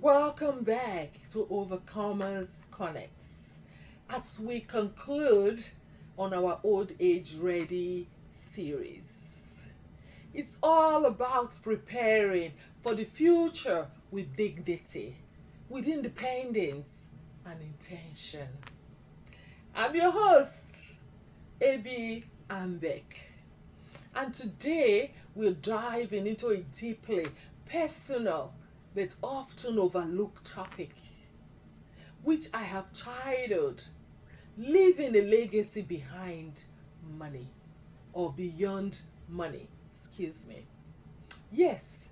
Welcome back to Overcomers Connects as we conclude on our Old Age Ready series. It's all about preparing for the future with dignity, with independence and intention. I'm your host, Abby Ambek, and today we're diving into a deeply personal but often overlooked topic, which I have titled Leaving a Legacy Behind Money or Beyond Money. Excuse me. Yes,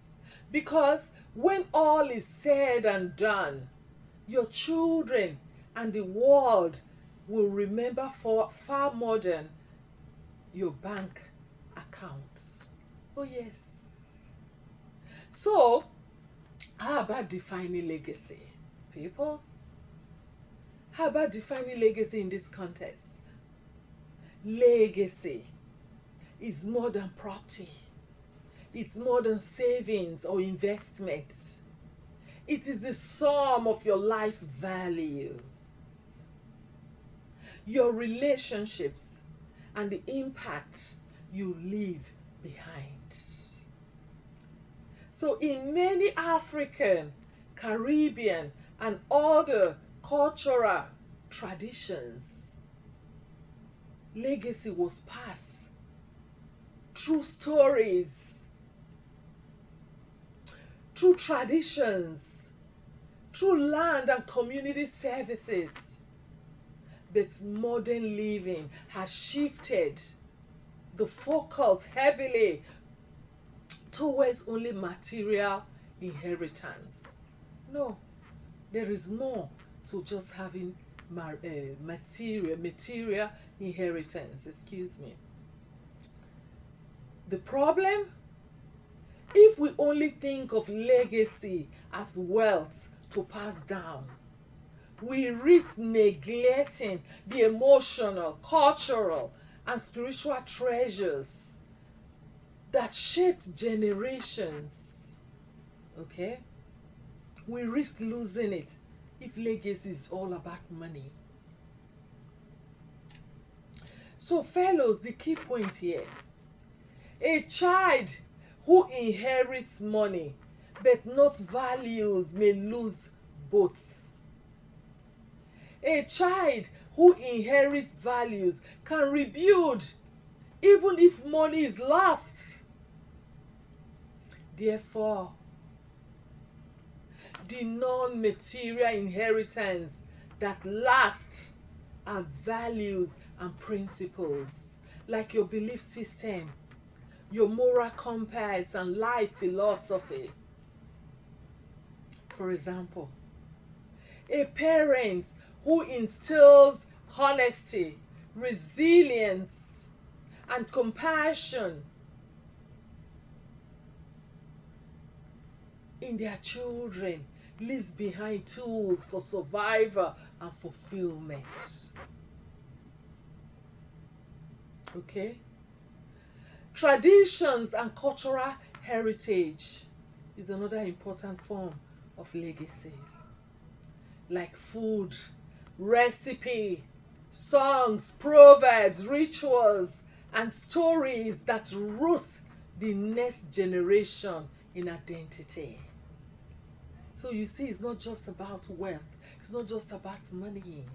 because when all is said and done, your children and the world will remember for far more than your bank accounts. Oh, yes. So, how about defining legacy, people? How about defining legacy in this context? Legacy is more than property. It's more than savings or investment. It is the sum of your life value, your relationships, and the impact you leave behind. So, in many African, Caribbean, and other cultural traditions, legacy was passed through stories, through traditions, through land and community services. But modern living has shifted the focus heavily towards only material inheritance. No, there is more to just having material inheritance. Excuse me. The problem? If we only think of legacy as wealth to pass down, we risk neglecting the emotional, cultural, and spiritual treasures that shaped generations. Okay? We risk losing it if legacy is all about money. So, fellows, the key point here: a child who inherits money but not values may lose both. A child who inherits values can rebuild even if money is lost. Therefore, the non-material inheritance that lasts are values and principles, like your belief system, your moral compass, and life philosophy. For example, a parent who instills honesty, resilience, and compassion in their children leaves behind tools for survival and fulfillment. Okay? Traditions and cultural heritage is another important form of legacies, like food, recipe, songs, proverbs, rituals, and stories that root the next generation in identity. So you see, it's not just about wealth, it's not just about money.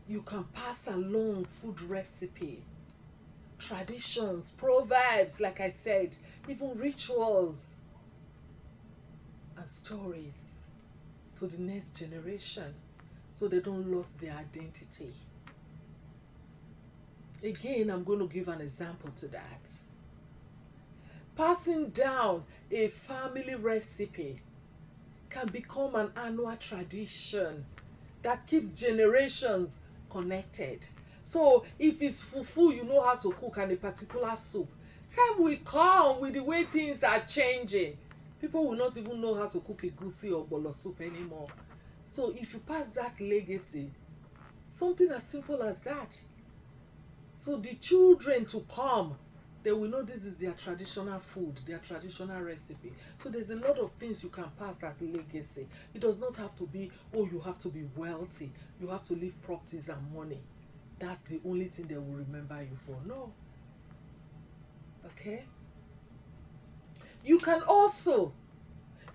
You can pass along food recipe, traditions, proverbs, like I said, even rituals and stories to the next generation so they don't lose their identity. Again, I'm going to give an example to that. Passing down a family recipe can become an annual tradition that keeps generations connected. So if it's fufu you know how to cook and a particular soup, time will come with the way things are changing. People will not even know how to cook egusi or bolo soup anymore. So if you pass that legacy, something as simple as that, so the children to come, they will know this is their traditional food, their traditional recipe. So there's a lot of things you can pass as legacy. It does not have to be, oh, you have to be wealthy, you have to leave properties and money. That's the only thing they will remember you for. No. Okay? You can also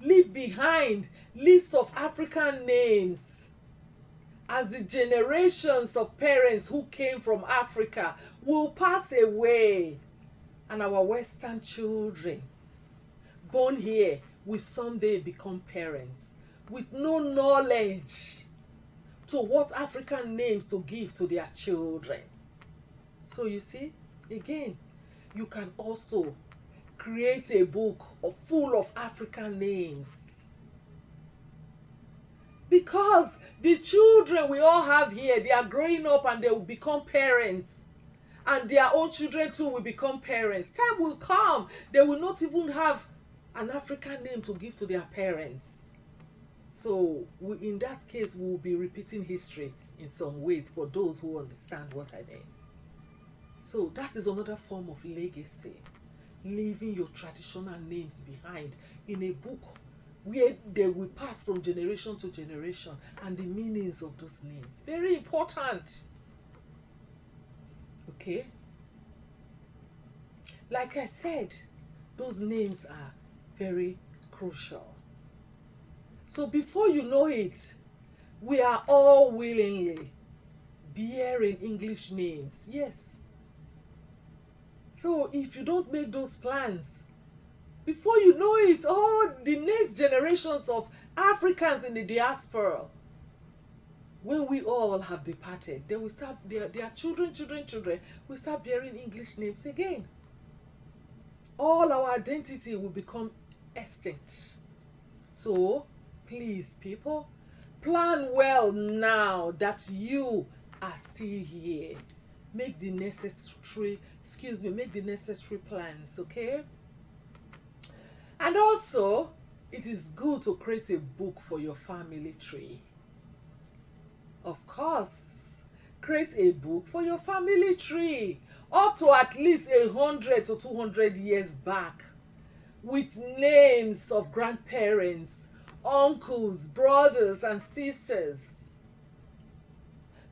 leave behind list of African names, as the generations of parents who came from Africa will pass away, and our Western children born here will someday become parents with no knowledge to what African names to give to their children. So you see, again, you can also create a book full of African names. Because the children we all have here, they are growing up and they will become parents. And their own children too will become parents. Time will come, they will not even have an African name to give to their parents. So in that case, we will be repeating history in some ways for those who understand what I mean. So that is another form of legacy. Leaving your traditional names behind in a book where they will pass from generation to generation, and the meanings of those names. Very important. Okay? Like I said, those names are very crucial. So before you know it, we are all willingly bearing English names. Yes. So if you don't make those plans, before you know it, all the next generations of Africans in the diaspora, when we all have departed, they will start, their children will start bearing English names again. All our identity will become extinct. So, please, people, plan well now that you are still here. Make the necessary plans, okay? And also, it is good to create a book for your family tree. Of course, create a book for your family tree up to at least 100 to 200 years back, with names of grandparents, uncles, brothers, and sisters.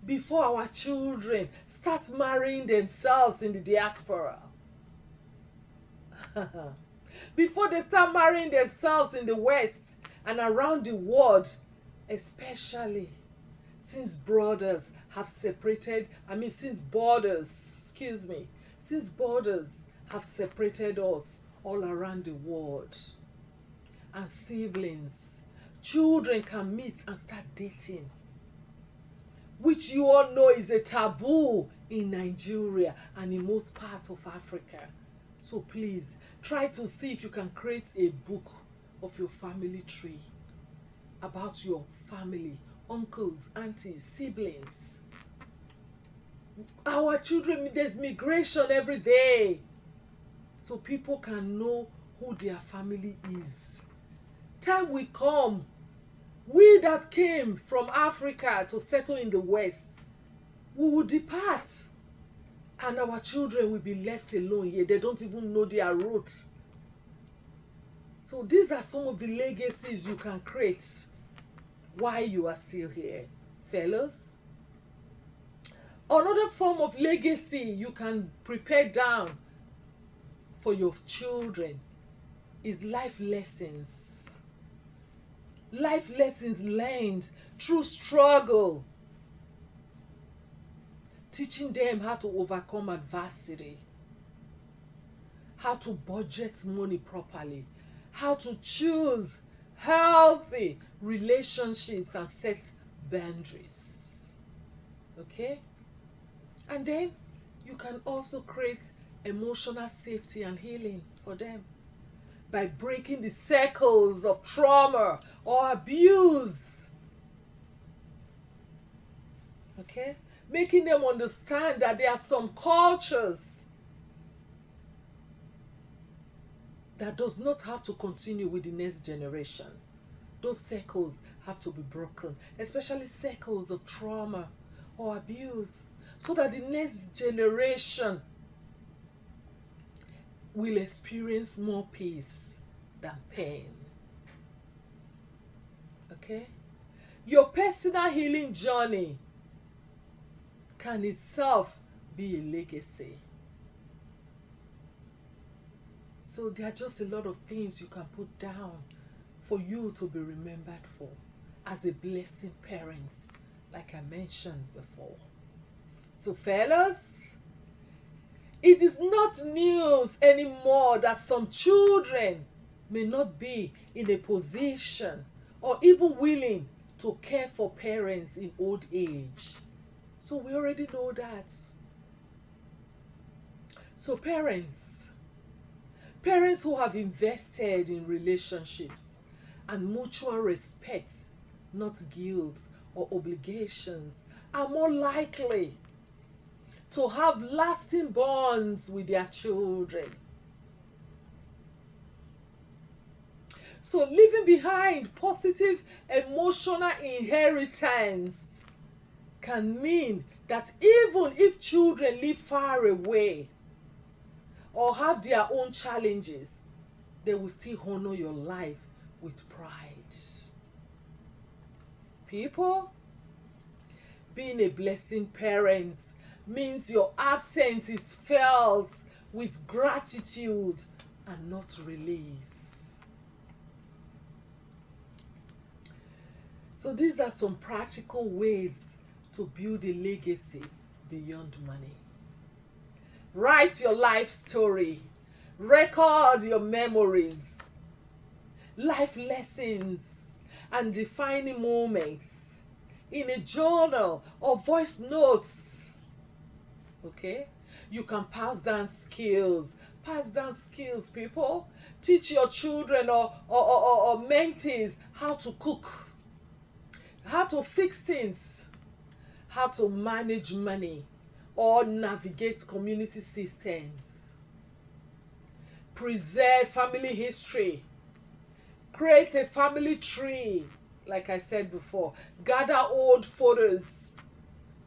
Before our children start marrying themselves in the diaspora. Before they start marrying themselves in the West and around the world, especially since borders have separated us all around the world, and siblings, children can meet and start dating, which you all know is a taboo in Nigeria and in most parts of Africa. So please, try to see if you can create a book of your family tree, about your family, uncles, aunties, siblings. Our children, there's migration every day, so people can know who their family is. Time will come, we that came from Africa to settle in the West, we will depart, and our children will be left alone here. They don't even know their roots. So these are some of the legacies you can create while you are still here, fellas. Another form of legacy you can prepare down for your children is life lessons. Life lessons learned through struggle. Teaching them how to overcome adversity, how to budget money properly, how to choose healthy relationships and set boundaries. Okay? And then you can also create emotional safety and healing for them by breaking the circles of trauma or abuse. Okay? Making them understand that there are some cultures that does not have to continue with the next generation. Those circles have to be broken, especially circles of trauma or abuse, so that the next generation will experience more peace than pain. Okay? Your personal healing journey can itself be a legacy. So there are just a lot of things you can put down for you to be remembered for as a blessing parents, like I mentioned before. So fellas, it is not news anymore that some children may not be in a position or even willing to care for parents in old age. So we already know that. So parents who have invested in relationships and mutual respect, not guilt or obligations, are more likely to have lasting bonds with their children. So leaving behind positive emotional inheritance can mean that even if children live far away or have their own challenges, they will still honor your life with pride. People, being a blessing parent means your absence is felt with gratitude and not relief. So these are some practical ways to build a legacy beyond money. Write your life story. Record your memories, life lessons, and defining moments in a journal or voice notes. Okay? You can pass down skills. Pass down skills, people. Teach your children or mentees how to cook, how to fix things, how to manage money, or navigate community systems. Preserve family history. Create a family tree, like I said before. Gather old photos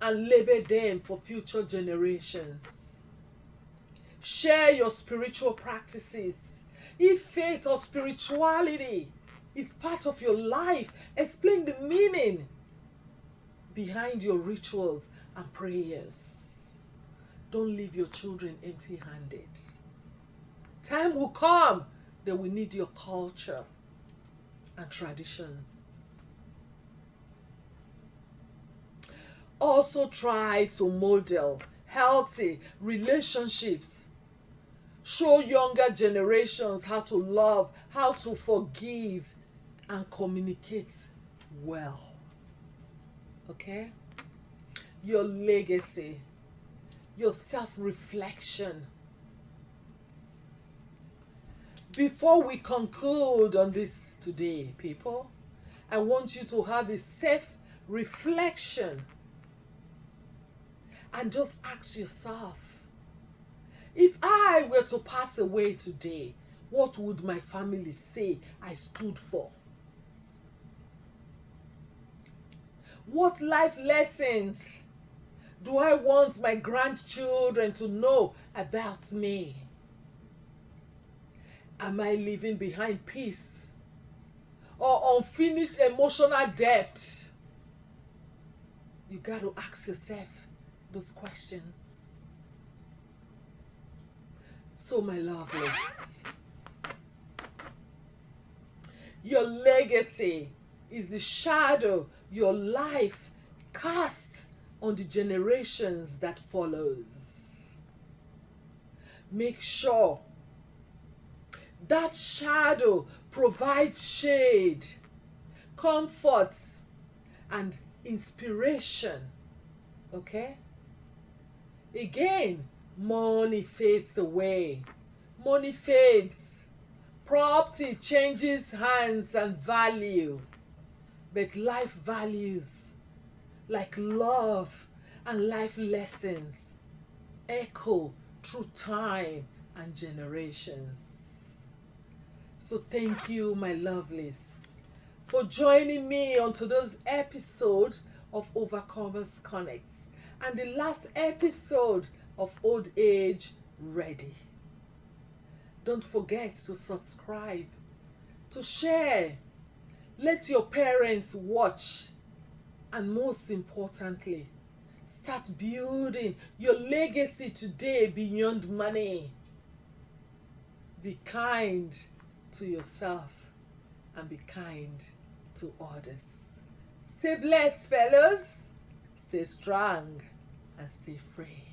and label them for future generations. Share your spiritual practices. If faith or spirituality is part of your life, explain the meaning behind your rituals and prayers. Don't leave your children empty-handed. Time will come, they will need your culture and traditions. Also try to model healthy relationships. Show younger generations how to love, how to forgive, and communicate well. Okay? Your legacy, your self-reflection. Before we conclude on this today, people, I want you to have a self-reflection and just ask yourself, if I were to pass away today, what would my family say I stood for? What life lessons do I want my grandchildren to know about me? Am I leaving behind peace or unfinished emotional debt? You got to ask yourself those questions. So, my lovelies, your legacy is the shadow your life casts on the generations that follows. Make sure that shadow provides shade, comfort, and inspiration. Okay? Again, money fades away. Money fades. Property changes hands and value. But life values, like love and life lessons, echo through time and generations. So thank you, my lovelies, for joining me on today's episode of Overcomers Connects and the last episode of Old Age Ready. Don't forget to subscribe, to share. Let your parents watch. And most importantly, start building your legacy today beyond money. Be kind to yourself and be kind to others. Stay blessed, fellows. Stay strong and stay free.